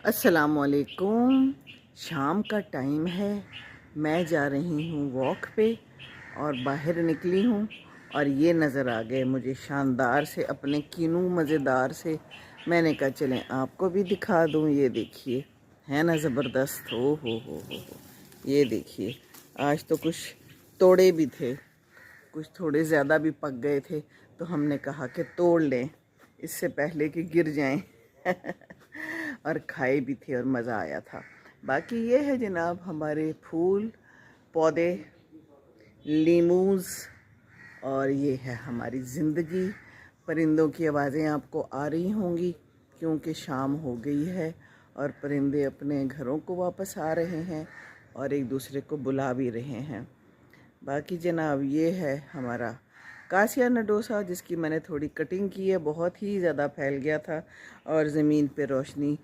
अस्सलामुअलैकुम। शाम का टाइम है, मैं जा रही हूँ वॉक पे और बाहर निकली हूँ और ये नज़र आ गए मुझे शानदार से अपने कीनू मज़ेदार से। मैंने कहा चलें आपको भी दिखा दूँ। ये देखिए, है ना ज़बरदस्त। हो ये देखिए, आज तो कुछ तोड़े भी थे, कुछ थोड़े ज़्यादा भी पक गए थे, तो हमने कहा कि तोड़ लें इससे पहले कि गिर जाएं। और खाए भी थे और मज़ा आया था। बाकी ये है जनाब, हमारे फूल पौधे, लीमूज़, और ये है हमारी ज़िंदगी। परिंदों की आवाज़ें आपको आ रही होंगी क्योंकि शाम हो गई है और परिंदे अपने घरों को वापस आ रहे हैं और एक दूसरे को बुला भी रहे हैं। बाकी जनाब ये है हमारा कासिया नडोसा, जिसकी मैंने थोड़ी कटिंग की है। बहुत ही ज़्यादा फैल गया था और ज़मीन पे रोशनी